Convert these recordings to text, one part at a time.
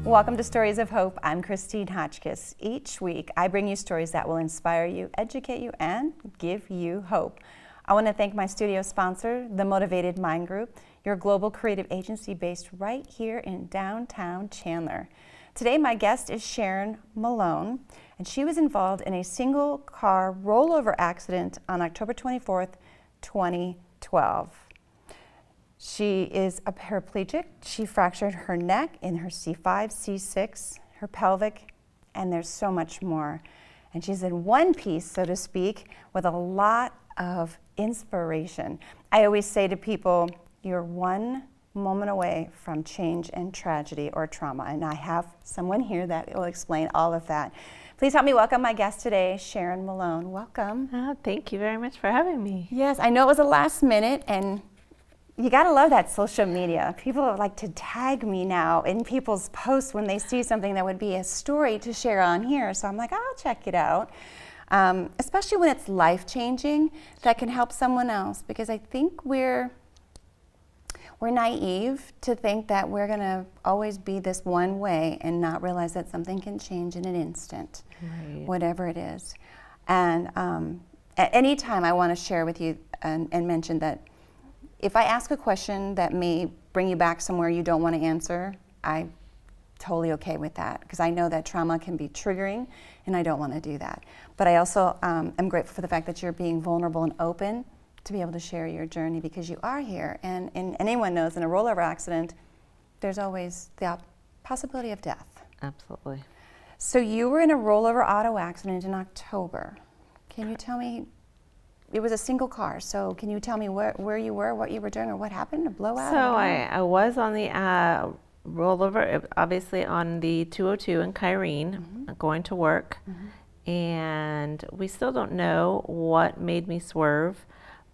Welcome to Stories of Hope. I'm Christine Hotchkiss. Each week, I bring you stories that will inspire you, educate you, and give you hope. I want to thank my studio sponsor, the Motivated Mind Group, your global creative agency based right here in downtown Chandler. Today, my guest is Sharon Malone, and she was involved in a single-car rollover accident on October 24th, 2012. She is a paraplegic. She fractured her neck in her C5, C6, her pelvic, and there's so much more. And she's in one piece, so to speak, with a lot of inspiration. I always say to people, you're one moment away from change and tragedy or trauma, and I have someone here that will explain all of that. Please help me welcome my guest today, Sharon Malone. Welcome. Thank you very much for having me. Yes, I know it was a last minute, and you gotta love that social media. People like to tag me now in people's posts when they see something that would be a story to share on here. So I'm like, I'll check it out. Especially when it's life-changing, that can help someone else, because I think we're naive to think that we're gonna always be this one way and not realize that something can change in an instant, right, whatever it is. And at any time I wanna share with you and mention that if I ask a question that may bring you back somewhere you don't want to answer, I'm totally okay with that, because I know that trauma can be triggering and I don't want to do that. But I also am grateful for the fact that you're being vulnerable and open to be able to share your journey, because you are here. And anyone knows in a rollover accident, there's always the possibility of death. Absolutely. So you were in a rollover auto accident in October. Can you tell me? It was a single car, so can you tell me where you were, what you were doing, or what happened, a blowout? So I was on the rollover, obviously on the 202 in Kyrene, going to work, and we still don't know what made me swerve,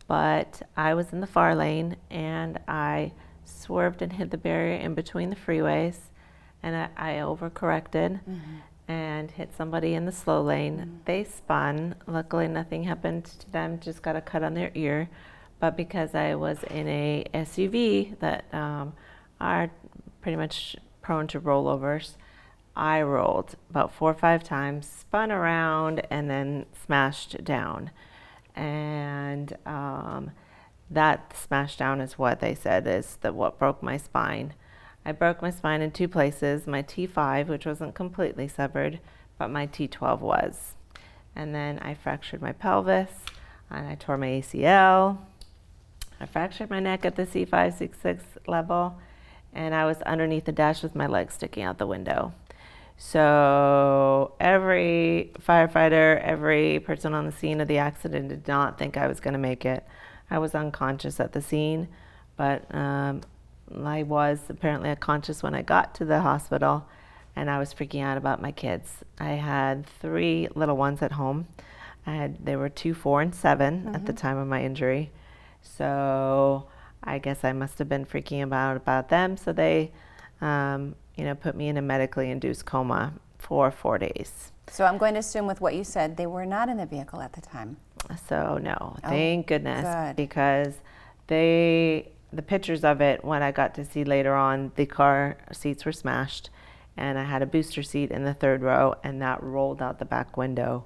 but I was in the far lane, and I swerved and hit the barrier in between the freeways, and I overcorrected. And hit somebody in the slow lane. They spun. Luckily, nothing happened to them, just got a cut on their ear. But because I was in a SUV that are pretty much prone to rollovers, I rolled about 4 or 5 times, spun around, and then smashed down. And that smash down is what they said is what broke my spine. I broke my spine in 2 places, my T5, which wasn't completely severed, but my T12 was. And then I fractured my pelvis, and I tore my ACL. I fractured my neck at the C5, C6 level, and I was underneath the dash with my legs sticking out the window. So every firefighter, every person on the scene of the accident did not think I was going to make it. I was unconscious at the scene, but I was apparently unconscious when I got to the hospital, and I was freaking out about my kids. I had 3 little ones at home. They were 2, 4, and 7 at the time of my injury. So I guess I must have been freaking about them. So they, put me in a medically induced coma for 4 days. So I'm going to assume with what you said, they were not in the vehicle at the time. So no, thank goodness, because the pictures of it, when I got to see later on, the car seats were smashed, and I had a booster seat in the 3rd row, and that rolled out the back window,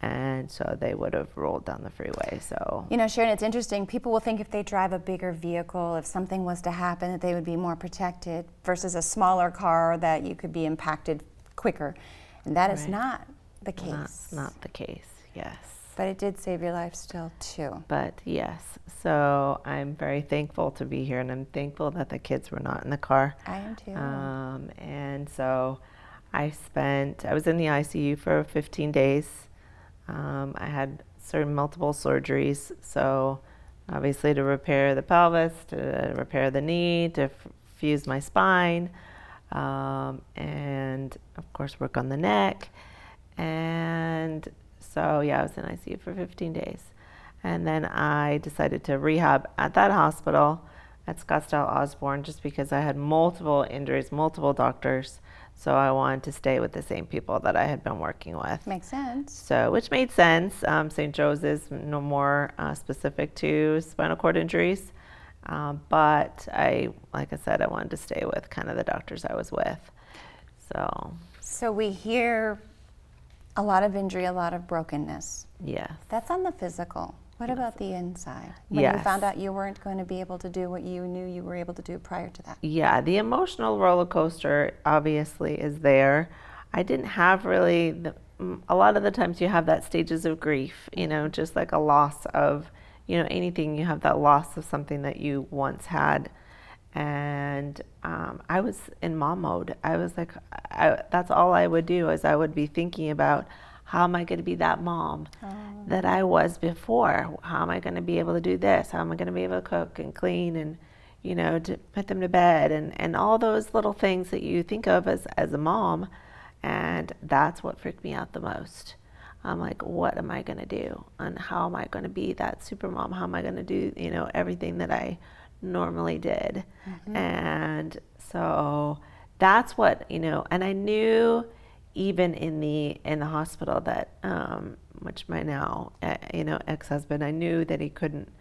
and so they would have rolled down the freeway. So Sharon, it's interesting. People will think if they drive a bigger vehicle, if something was to happen, that they would be more protected versus a smaller car that you could be impacted quicker, and that is not the case. Not the case. Yes. But it did save your life still, too. But yes, so I'm very thankful to be here, and I'm thankful that the kids were not in the car. I am, too. And so I was in the ICU for 15 days. I had multiple surgeries, so obviously to repair the pelvis, to repair the knee, to fuse my spine, and of course work on the neck. And so yeah, I was in ICU for 15 days. And then I decided to rehab at that hospital at Scottsdale Osborne, just because I had multiple injuries, multiple doctors. So I wanted to stay with the same people that I had been working with. Makes sense. So, which made sense. St. Joe's is no more specific to spinal cord injuries. But like I said, I wanted to stay with kind of the doctors I was with. So we hear a lot of injury, a lot of brokenness. Yes. That's on the physical. What about the inside? When you found out you weren't going to be able to do what you knew you were able to do prior to that? Yeah, the emotional roller coaster obviously is there. I didn't have really, a lot of the times you have that stages of grief, just like a loss of, anything, you have that loss of something that you once had. And I was in mom mode. I was like, that's all I would do is I would be thinking about how am I going to be that mom that I was before? How am I going to be able to do this? How am I going to be able to cook and clean and, to put them to bed and all those little things that you think of as a mom. And that's what freaked me out the most. I'm like, what am I going to do? And how am I going to be that super mom? How am I going to do, everything that I normally did? And so that's what, and I knew even in the hospital that, which my now, ex-husband, I knew that he couldn't,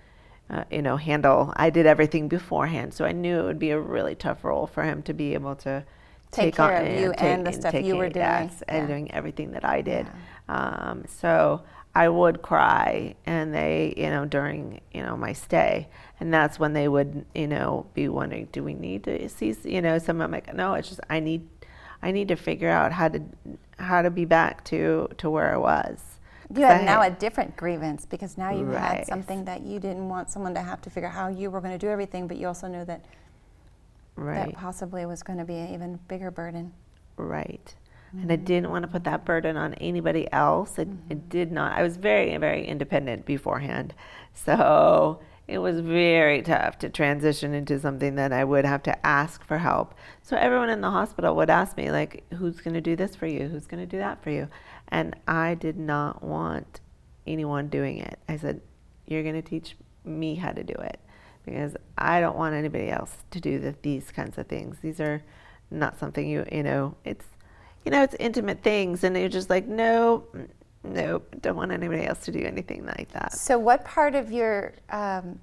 handle, I did everything beforehand. So I knew it would be a really tough role for him to be able to take care of you and the stuff you were doing. Yes, and doing everything that I did. So I would cry, and they, during, my stay, and that's when they would, be wondering, do we need to see, some, I'm like, no, it's just, I need to figure out how to be back to where I was. You have now a different grievance because now you had something that you didn't want someone to have to figure out how you were going to do everything, but you also knew that that possibly was going to be an even bigger burden. Right. And I didn't want to put that burden on anybody else. It did not. I was very, very independent beforehand. So it was very tough to transition into something that I would have to ask for help. So everyone in the hospital would ask me, like, who's going to do this for you? Who's going to do that for you? And I did not want anyone doing it. I said, you're going to teach me how to do it, because I don't want anybody else to do these kinds of things. These are not something it's intimate things, and you're just like, no, don't want anybody else to do anything like that. So what part of your,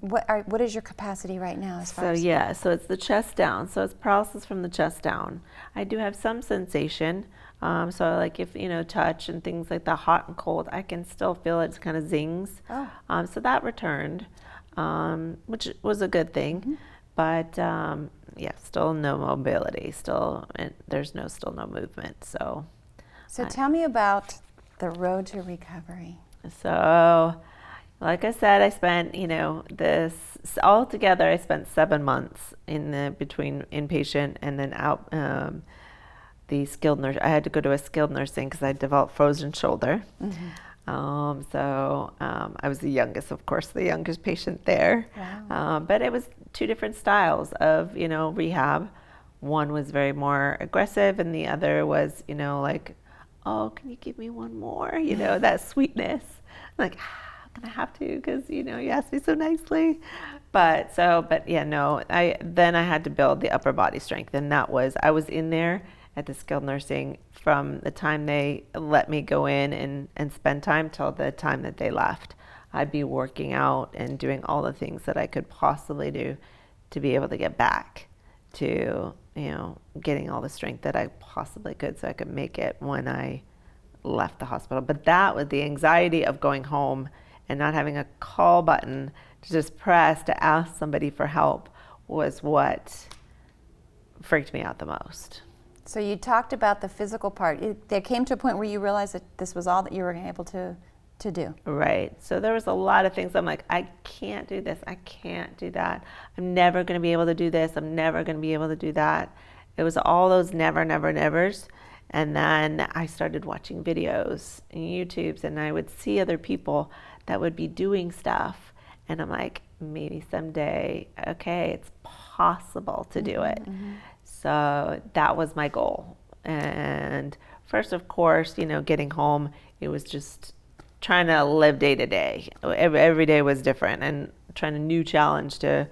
what is your capacity right now as far as? So it's the chest down. So it's paralysis from the chest down. I do have some sensation. So like if, touch and things like that, hot and cold, I can still feel it kind of zings. So that returned, which was a good thing. But still no mobility. There's still no movement. So tell me about the road to recovery. So, like I said, I spent this altogether. I spent 7 months between inpatient and then out the skilled nurse. I had to go to a skilled nursing because I developed frozen shoulder. I was the youngest, of course, the youngest patient there. Wow. But it was 2 different styles of, rehab. One was very more aggressive, and the other was, like, oh, can you give me one more? That sweetness. I'm like, I'm gonna have to, because, you asked me so nicely. I had to build the upper body strength, and I was in there at the skilled nursing from the time they let me go in and spend time till the time that they left. I'd be working out and doing all the things that I could possibly do to be able to get back to, getting all the strength that I possibly could so I could make it when I left the hospital. But that was the anxiety of going home and not having a call button to just press to ask somebody for help was what freaked me out the most. So you talked about the physical part. There came to a point where you realized that this was all that you were able to do. Right. So there was a lot of things I'm like, I can't do this. I can't do that. I'm never going to be able to do this. I'm never going to be able to do that. It was all those never, never, nevers. And then I started watching videos and YouTubes, and I would see other people that would be doing stuff. And I'm like, maybe someday, okay, it's possible to do it. So that was my goal. And first, of course, getting home, it was just trying to live day to day. Every day was different, and trying a new challenge to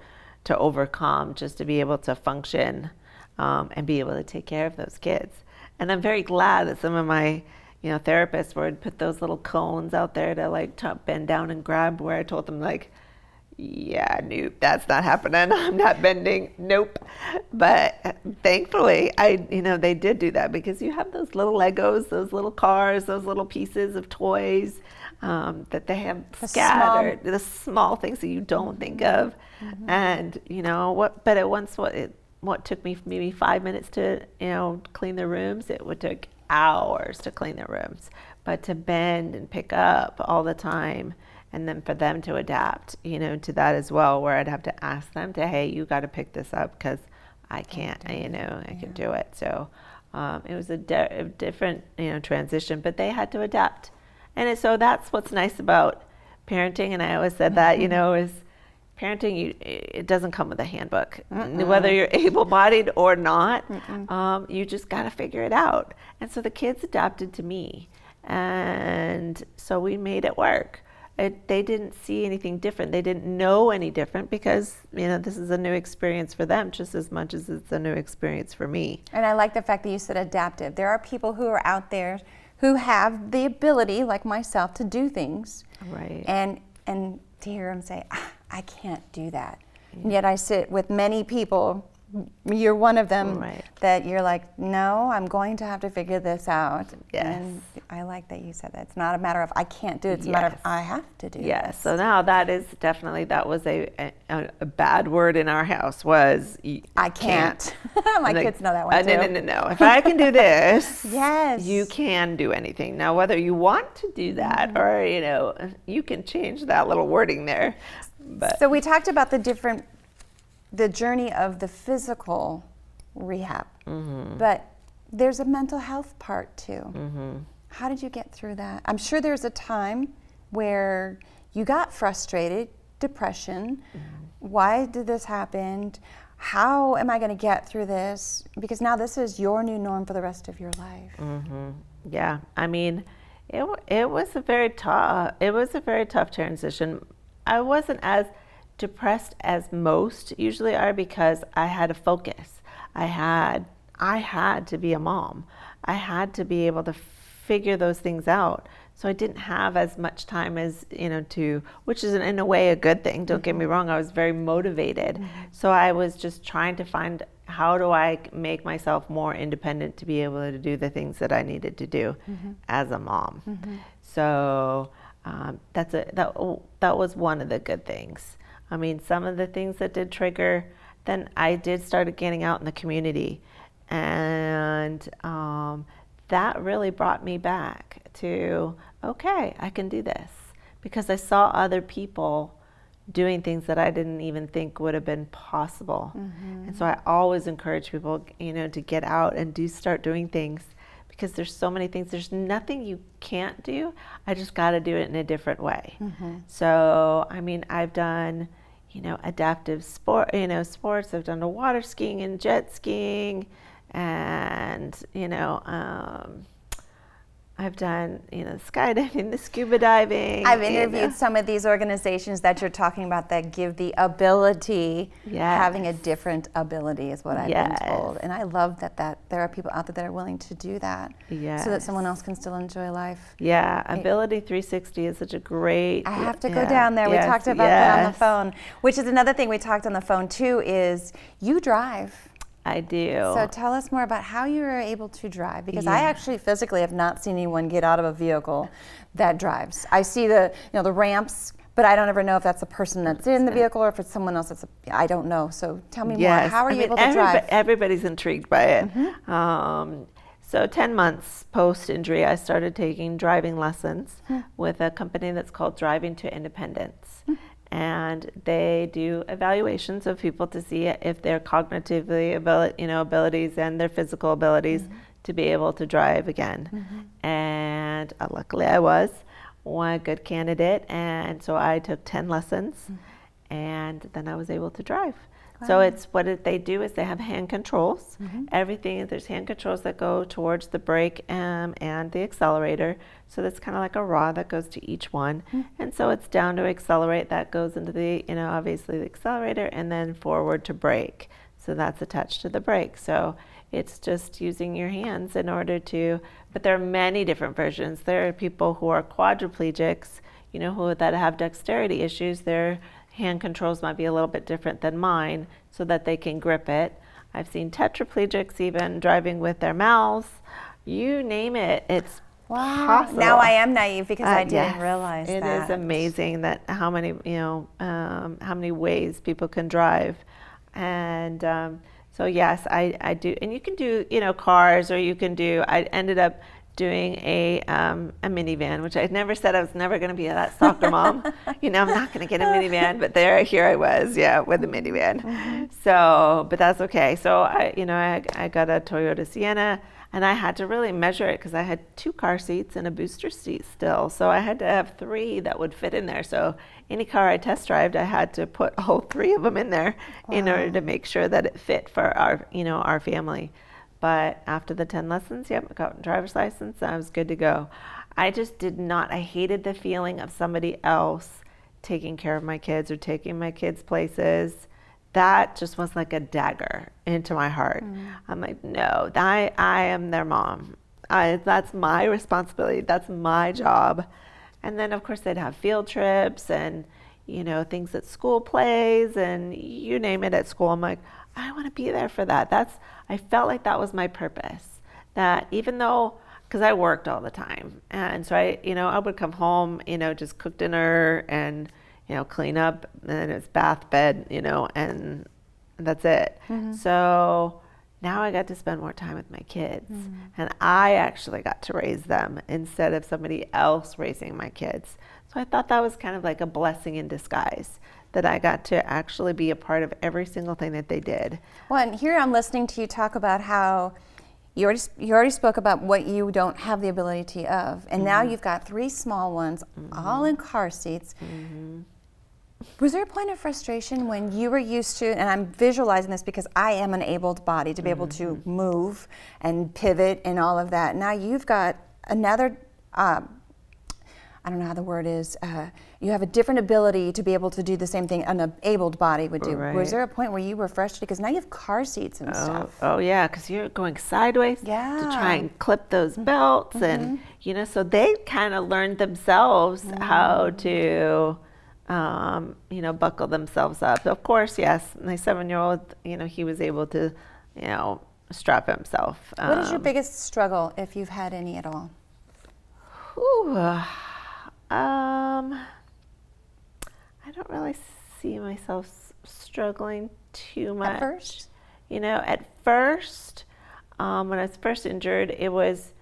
overcome, just to be able to function and be able to take care of those kids. And I'm very glad that some of my therapists would put those little cones out there to bend down and grab, where I told them, like, yeah, nope, that's not happening. I'm not bending. Nope. But thankfully, they did do that, because you have those little Legos, those little cars, those little pieces of toys that they have scattered, the small things that you don't think of. And what took me maybe 5 minutes to, clean the rooms, it would take hours to clean the rooms. But to bend and pick up all the time, and then for them to adapt, to that as well, where I'd have to ask them to, hey, you got to pick this up because I can't, I can do it. So it was a different, transition, but they had to adapt. And so that's what's nice about parenting. And I always said that, is parenting, it doesn't come with a handbook. Whether you're able-bodied or not, you just got to figure it out. And so the kids adapted to me. And so we made it work. They didn't see anything different. They didn't know any different, because, this is a new experience for them just as much as it's a new experience for me. And I like the fact that you said adaptive. There are people who are out there who have the ability, like myself, to do things. Right. And to hear them say, I can't do that. Yeah. And yet I sit with many people, you're one of them, right, that you're like, no, I'm going to have to figure this out. Yes. And I like that you said that. It's not a matter of I can't do it, it's a matter of I have to do it. Yes. So now that was a bad word in our house, was I can't. My kids know that one too. No. If I can do this, yes, you can do anything. Now, whether you want to do that or, you can change that little wording there. But so we talked about the journey of the physical rehab, but there's a mental health part too. How did you get through that? I'm sure there's a time where you got frustrated, depression. Why did this happen? How am I going to get through this? Because now this is your new norm for the rest of your life. Yeah, I mean, it was a very tough transition. I wasn't as depressed as most usually are, because I had a focus. I had to be a mom. I had to be able to figure those things out. So I didn't have as much time as, which is in a way a good thing. Don't get me wrong. I was very motivated. So I was just trying to find, how do I make myself more independent to be able to do the things that I needed to do as a mom. So that was one of the good things. I mean, some of the things that did trigger, then I did start getting out in the community. And that really brought me back to, okay, I can do this. Because I saw other people doing things that I didn't even think would have been possible. And so I always encourage people, to get out and start doing things. Because there's so many things. There's nothing you can't do. I just got to do it in a different way. So, I mean, I've done, adaptive sports. I've done water skiing and jet skiing, and, I've done, skydiving, the scuba diving. I've interviewed some of these organizations that you're talking about that give the ability, having a different ability is what I've been told. And I love that there are people out there that are willing to do that so that someone else can still enjoy life. Yeah, Ability 360 is such a great... I have to go down there. We talked about that on the phone, which is another thing we talked on the phone too, is you drive. I do. So tell us more about how you are able to drive, because I actually physically have not seen anyone get out of a vehicle that drives. I see the ramps, but I don't ever know if that's the person that's in the vehicle or if it's someone else I don't know. So tell me more. How are you able to drive? Everybody's intrigued by it. So 10 months post-injury, I started taking driving lessons with a company that's called Driving to Independence. And they do evaluations of people to see if their cognitively abilities and their physical abilities to be able to drive again. And luckily I was one good candidate, and so I took 10 lessons, and then I was able to drive. Wow. So it's they do is they have hand controls. There's hand controls that go towards the brake and the accelerator. So that's kind of like a rod that goes to each one. And so it's down to accelerate, that goes into the, obviously the accelerator, and then forward to brake. So that's attached to the brake. So it's just using your hands in order to, but there are many different versions. There are people who are quadriplegics, that have dexterity issues. Their hand controls might be a little bit different than mine so that they can grip it. I've seen tetraplegics even driving with their mouths. You name it, it's possible. Now I am naive because I didn't yes, realize it that. is amazing that how many ways people can drive. And so yes, I do. And you can do, cars, or you can do, I ended up doing a minivan, which I never said I was never going to be that soccer mom. I'm not going to get a minivan, but here I was, with a minivan. So, but that's okay. So I got a Toyota Sienna, and I had to really measure it because I had 2 car seats and a booster seat still. So I had to have 3 that would fit in there. So any car I test drove, I had to put all 3 of them in there in order to make sure that it fit for our family. But after the 10 lessons, I got a driver's license, I was good to go. I just I hated the feeling of somebody else taking care of my kids or taking my kids places. That just was like a dagger into my heart. I'm like, no, I am their mom. That's my responsibility. That's my job. And then, of course, they'd have field trips and, things at school plays and you name it at school. I'm like, I want to be there for that. I felt like that was my purpose. That even though, because I worked all the time, and so I would come home, just cook dinner and, clean up, and then it's bath, bed, and that's it. So now I got to spend more time with my kids, and I actually got to raise them instead of somebody else raising my kids. So I thought that was kind of like a blessing in disguise, that I got to actually be a part of every single thing that they did. Well, and here I'm listening to you talk about how you already spoke about what you don't have the ability of, and now you've got 3 small ones, all in car seats. Was there a point of frustration when you were used to, and I'm visualizing this because I am an abled body, to be able to move and pivot and all of that. Now you've got another, I don't know how the word is, you have a different ability to be able to do the same thing an abled body would do. Right. Was there a point where you were frustrated? Because now you have car seats and stuff. Oh yeah, because you're going sideways to try and clip those belts, and so they kind of learned themselves how to, buckle themselves up. Of course, yes, my 7-year-old, he was able to, strap himself. What is your biggest struggle, if you've had any at all? I don't really see myself struggling too much. At first? At first, when I was first injured, it was,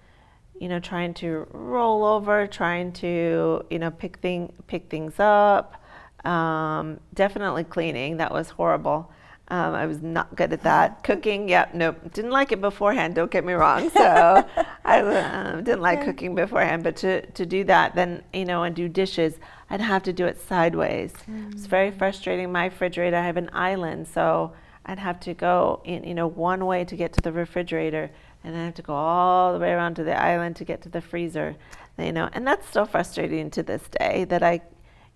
trying to roll over, trying to, pick things up. Definitely cleaning. That was horrible. I was not good at that. Cooking, nope. Didn't like it beforehand, don't get me wrong. So I didn't like cooking beforehand, but to do that then, and do dishes, I'd have to do it sideways. It's very frustrating. My refrigerator, I have an island, so I'd have to go in, one way to get to the refrigerator, and I have to go all the way around to the island to get to the freezer, and that's still frustrating to this day that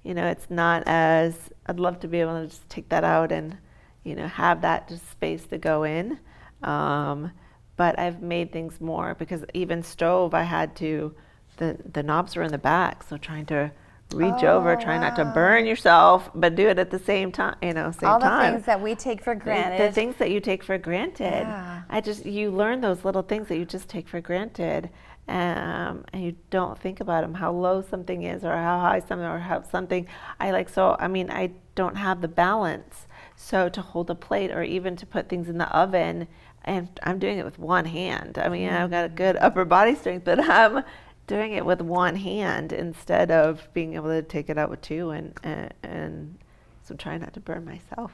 it's not as, I'd love to be able to just take that out and, have that just space to go in. But I've made things more, because even stove, I had to, the knobs were in the back, so trying to reach over, try not to burn yourself, but do it at the same time, All the things that we take for granted. The things that you take for granted. Yeah. You learn those little things that you just take for granted, and you don't think about them, how low something is, or how high something, or how something, I don't have the balance. So to hold a plate, or even to put things in the oven, and I'm doing it with one hand. I've got a good upper body strength, but I'm doing it with one hand instead of being able to take it out with 2, and so trying not to burn myself.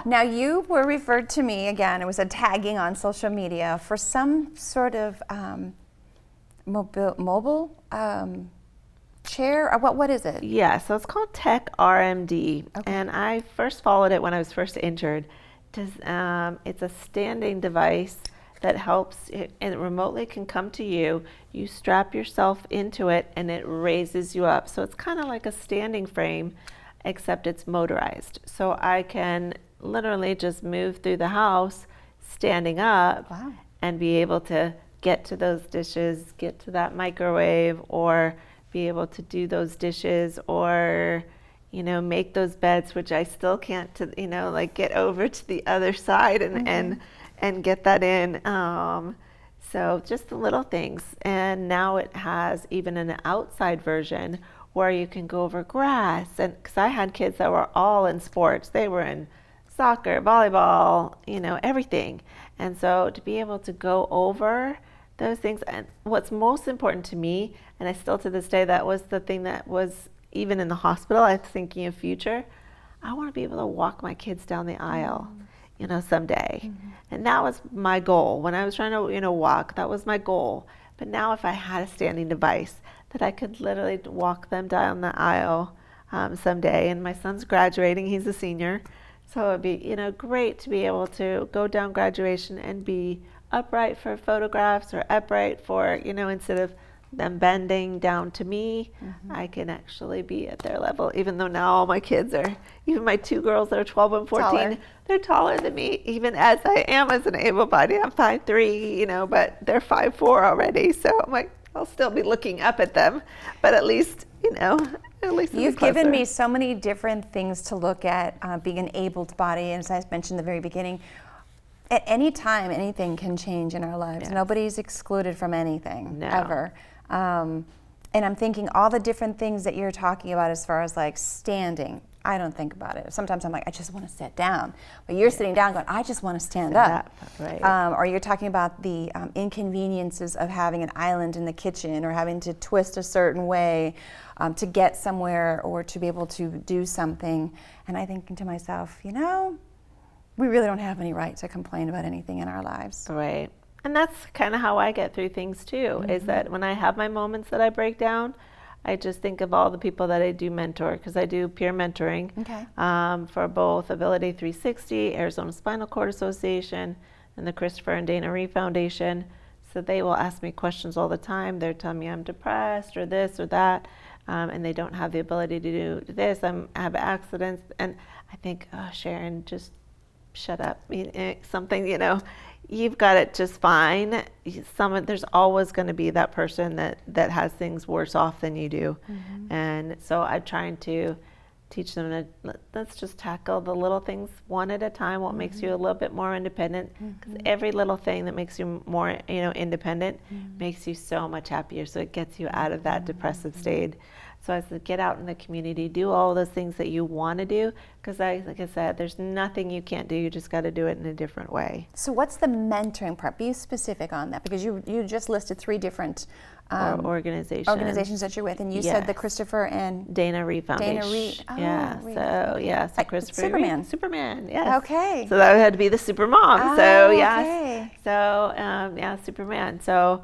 Now you were referred to me, again, it was a tagging on social media for some sort of mobile chair, or what is it? Yeah, so it's called Tech RMD, and I first followed it when I was first injured. It's a standing device that helps, and it remotely can come to you. You strap yourself into it, and it raises you up. So it's kind of like a standing frame, except it's motorized. So I can literally just move through the house standing up. Wow. And be able to get to those dishes, get to that microwave, or be able to do those dishes, or make those beds, which I still can't, like get over to the other side and get that in. So just the little things. And now it has even an outside version where you can go over grass. And because I had kids that were all in sports, they were in soccer, volleyball, everything. And so to be able to go over those things, and what's most important to me, and I still to this day, that was the thing that was even in the hospital, I was thinking of future, I want to be able to walk my kids down the aisle, someday. And that was my goal. When I was trying to, walk, that was my goal. But now if I had a standing device, that I could literally walk them down the aisle someday. And my son's graduating, he's a senior. So it'd be, great to be able to go down graduation and be upright for photographs or upright for, instead of them bending down to me, I can actually be at their level, even though now all my kids are, even my 2 girls that are 12 and 14, taller. They're taller than me, even as I am as an able-bodied. I'm 5'3", but they're 5'4" already. So I'm like, I'll still be looking up at them, but at least, at least you've given me so many different things to look at, being an abled body, and as I mentioned in the very beginning, at any time, anything can change in our lives. Yes. Nobody's excluded from anything, No. ever. And I'm thinking all the different things that you're talking about as far as like standing, I don't think about it. Sometimes I'm like, I just want to sit down. But you're sitting down going, I just want to stand up. Right. Or you're talking about the inconveniences of having an island in the kitchen or having to twist a certain way to get somewhere or to be able to do something. And I think to myself, we really don't have any right to complain about anything in our lives. Right. And that's kind of how I get through things too, is that when I have my moments that I break down, I just think of all the people that I do mentor, because I do peer mentoring for both Ability 360, Arizona Spinal Cord Association, and the Christopher and Dana Reeve Foundation. So they will ask me questions all the time. They're telling me I'm depressed or this or that, and they don't have the ability to do this. I have accidents, and I think, oh, Sharon, just shut up. Something, you've got it just fine. There's always going to be that person that has things worse off than you do. And so I'm trying to teach them let's just tackle the little things one at a time, what makes you a little bit more independent. Because every little thing that makes you more independent makes you so much happier. So it gets you out of that depressive state. So I said, get out in the community, do all those things that you want to do, because like I said, there's nothing you can't do. You just got to do it in a different way. So what's the mentoring part? Be specific on that, because you just listed 3 different organizations that you're with, and you said the Christopher and Dana Reeve Foundation. Dana Reeve. Oh, yeah. Reeve. So yes, Like Christopher Superman. Reeve. Superman. Yes. Okay. So that had to be the super mom. Oh, so yes. okay. So Superman. So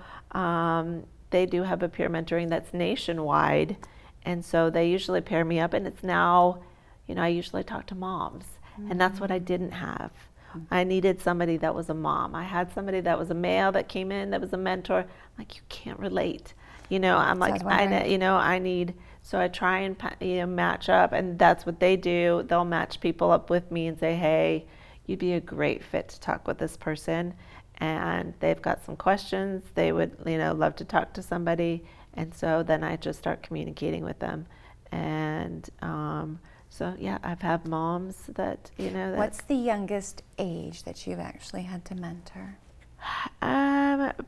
they do have a peer mentoring that's nationwide. And so they usually pair me up, and it's now, I usually talk to moms, and that's what I didn't have. I needed somebody that was a mom. I had somebody that was a male that came in that was a mentor. I'm like, you can't relate. I'm like, I need, so I try and match up, and that's what they do. They'll match people up with me and say, hey, you'd be a great fit to talk with this person. And they've got some questions. They would, love to talk to somebody. And so then I just start communicating with them. And so, I've had moms that, What's the youngest age that you've actually had to mentor?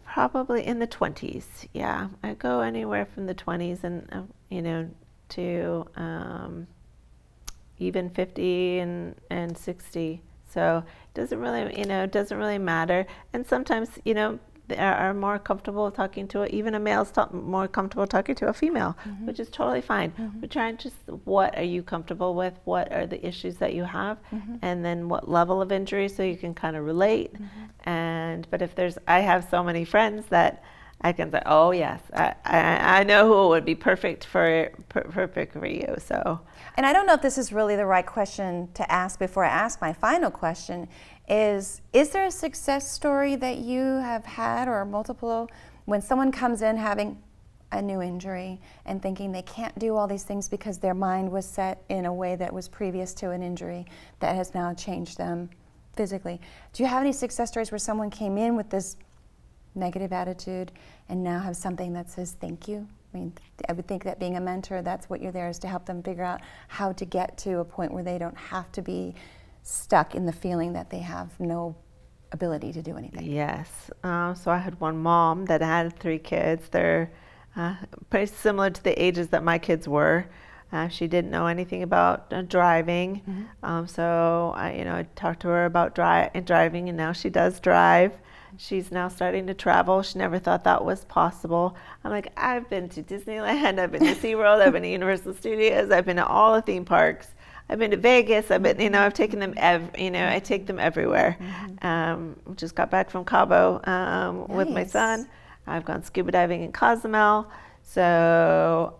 Probably in the 20s. Yeah, I go anywhere from the 20s and, to even 50 and 60. So it doesn't really matter. And sometimes, they are more comfortable talking to even a male's more comfortable talking to a female, which is totally fine. We're trying just, what are you comfortable with? What are the issues that you have? And then what level of injury, so you can kind of relate. But if I have so many friends that I can say, oh yes, I know who would be perfect for you. So. And I don't know if this is really the right question to ask before I ask my final question. Is there a success story that you have had, or multiple, when someone comes in having a new injury and thinking they can't do all these things because their mind was set in a way that was previous to an injury that has now changed them physically? Do you have any success stories where someone came in with this negative attitude and now have something that says thank you? I mean, I would think that being a mentor, that's what you're there, is to help them figure out how to get to a point where they don't have to be stuck in the feeling that they have no ability to do anything. Yes. So I had one mom that had 3 kids. They're pretty similar to the ages that my kids were. She didn't know anything about driving. So I talked to her about driving, and now she does drive. She's now starting to travel. She never thought that was possible. I'm like, I've been to Disneyland, I've been to SeaWorld, I've been to Universal Studios, I've been to all the theme parks. I've been to Vegas. I've taken them. I take them everywhere. Just got back from Cabo with my son. I've gone scuba diving in Cozumel. So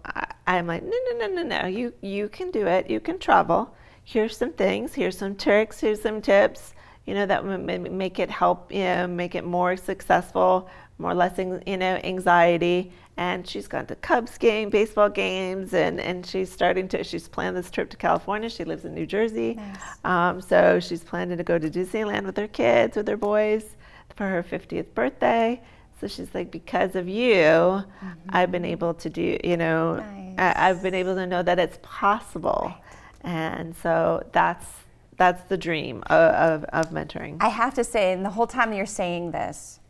I'm like, no. You can do it. You can travel. Here's some things. Here's some tricks. Here's some tips. That make it make it more successful, more less anxiety. And she's gone to Cubs baseball games, and she's planned this trip to California. She lives in New Jersey. Nice. So she's planning to go to Disneyland with her kids, with her boys, for her 50th birthday. So she's like, because of you, I've been able to do, Nice. I've been able to know that it's possible. Right. And so that's the dream of mentoring. I have to say, and the whole time you're saying this,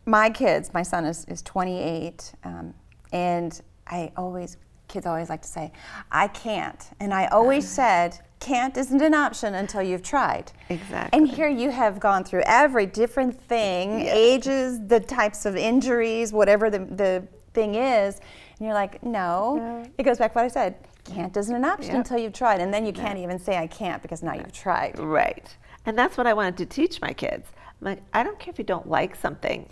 my son is 28, and kids always like to say, I can't. And I always said, can't isn't an option until you've tried. Exactly. And here you have gone through every different thing, yes. ages, the types of injuries, whatever the thing is, and you're like, no. It goes back to what I said, can't isn't an option until you've tried. And then you can't even say I can't because now you've tried. Right. And that's what I wanted to teach my kids. I'm like, I don't care if you don't like something,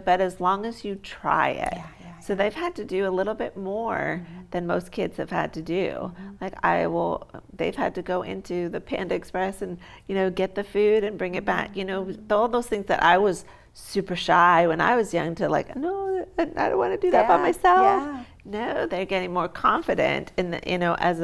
but as long as you try it. So they've had to do a little bit more than most kids have had to do. Like they've had to go into the Panda Express and, get the food and bring it back. All those things that I was super shy when I was young to no, I don't want to do that by myself. Yeah. No, they're getting more confident in the, as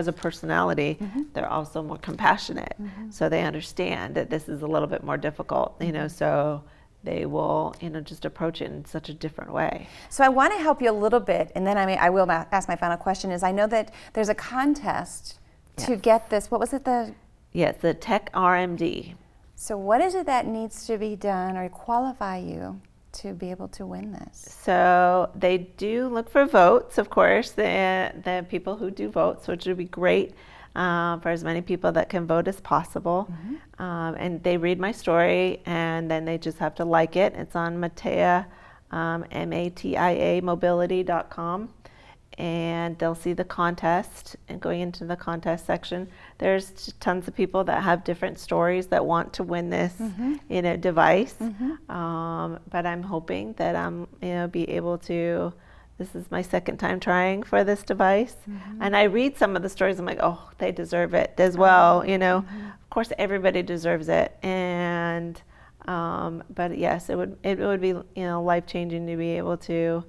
a personality. They're also more compassionate. So they understand that this is a little bit more difficult, so they will, just approach it in such a different way. So I want to help you a little bit, and then I will ask my final question. Is I know that there's a contest to get this. What was it? Yes, the Tech RMD. So what is it that needs to be done or qualify you to be able to win this? So they do look for votes, of course, the people who do votes, which would be great for as many people that can vote as possible. And they read my story, and then they just have to like it. It's on Matia, MATIA mobility.com. And they'll see the contest, and going into the contest section, there's tons of people that have different stories that want to win this, device. But I'm hoping that I'm, be able to. This is my second time trying for this device, and I read some of the stories. I'm like, oh, they deserve it as well. Of course, everybody deserves it, and but yes, it would be life changing to be able to.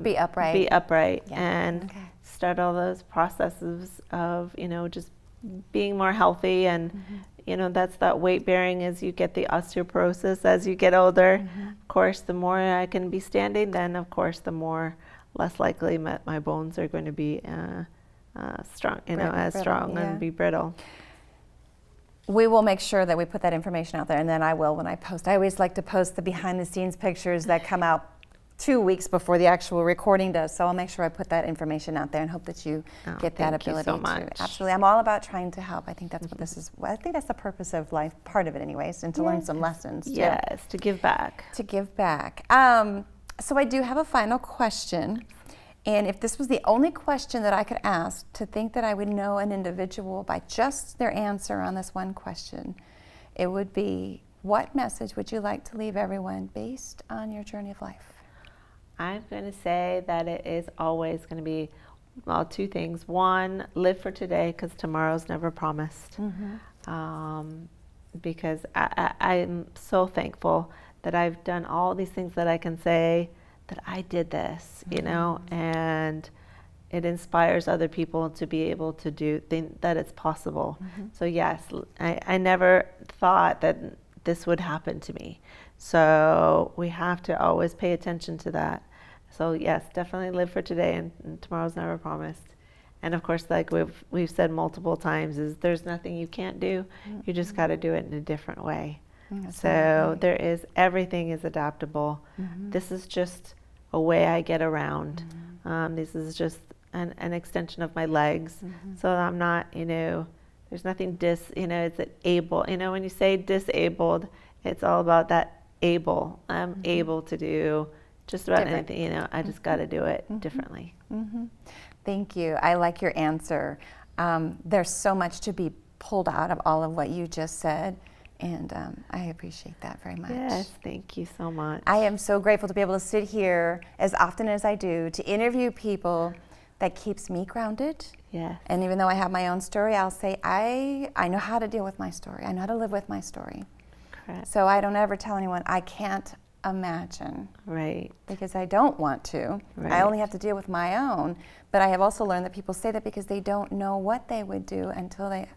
Be upright. And start all those processes of, just being more healthy. And, that's that weight bearing as you get the osteoporosis as you get older. Of course, the more I can be standing, then, of course, the less likely my bones are going to be strong, strong and be brittle. We will make sure that we put that information out there, and then I will when I post. I always like to post the behind the scenes pictures that come out 2 weeks before the actual recording does. So I'll make sure I put that information out there and hope that you get that ability so much. to. Absolutely. I'm all about trying to help. I think that's what this is. I think that's the purpose of life, part of it anyways, and to learn some lessons. Yes, to give back. To give back. So I do have a final question. And if this was the only question that I could ask, to think that I would know an individual by just their answer on this one question, it would be, what message would you like to leave everyone based on your journey of life? I'm going to say that it is always going to be, two things. One, live for today, because tomorrow's never promised. Because I'm so thankful that I've done all these things that I can say that I did this, and it inspires other people to be able to think that it's possible. So yes, I never thought that this would happen to me. So we have to always pay attention to that. So yes, definitely live for today, and tomorrow's never promised. And of course, like we've said multiple times, is there's nothing you can't do. You just got to do it in a different way. So everything is adaptable. This is just a way I get around. This is just an extension of my legs. So I'm not, there's nothing it's able. When you say disabled, it's all about that able. I'm able to do just about anything, I just got to do it differently. Thank you. I like your answer. There's so much to be pulled out of all of what you just said, and I appreciate that very much. Yes, thank you so much. I am so grateful to be able to sit here as often as I do to interview people that keeps me grounded. Yes. And even though I have my own story, I'll say I know how to deal with my story. I know how to live with my story. Correct. So I don't ever tell anyone I can't imagine. Right. Because I don't want to. Right. I only have to deal with my own. But I have also learned that people say that because they don't know what they would do until they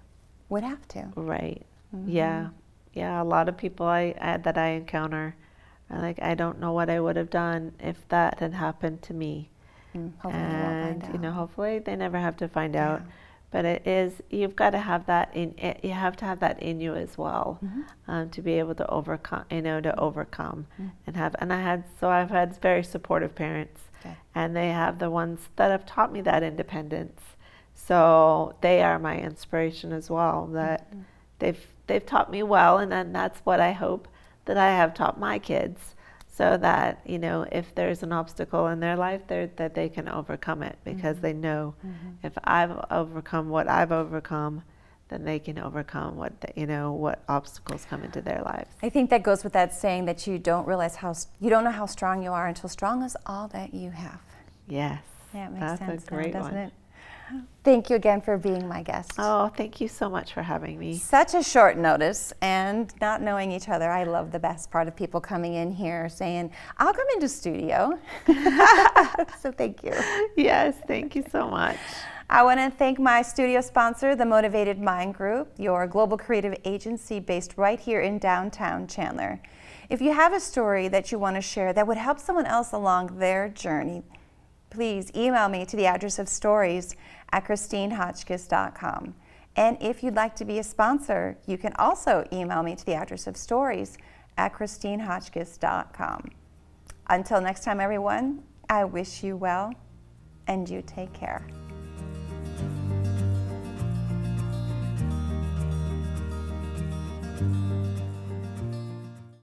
would have to. Right. Yeah. A lot of people that I encounter are like, I don't know what I would have done if that had happened to me. Hopefully And they won't find out. Hopefully they never have to find out. But you've got to have that you have to have that in you as well, to be able to overcome, I've had very supportive parents, and they have the ones that have taught me that independence. So they are my inspiration as well, that they've taught me well, and then that's what I hope that I have taught my kids, so that if there's an obstacle in their life, that they can overcome it, because they know if I've overcome what I've overcome, then they can overcome what obstacles come into their lives. I think that goes with that saying that you don't know how strong you are until strong is all that you have. Yes. Yeah, it makes That's sense a great now, doesn't one. it? Thank you again for being my guest. Oh, thank you so much for having me. Such a short notice, and not knowing each other, I love the best part of people coming in here saying, I'll come into studio. So thank you. Yes, thank you so much. I want to thank my studio sponsor, the Motivated Mind Group, your global creative agency based right here in downtown Chandler. If you have a story that you want to share that would help someone else along their journey, please email me to the address of stories@christinehotchkiss.com. And if you'd like to be a sponsor, you can also email me to the address of stories@christinehotchkiss.com. Until next time, everyone, I wish you well, and you take care.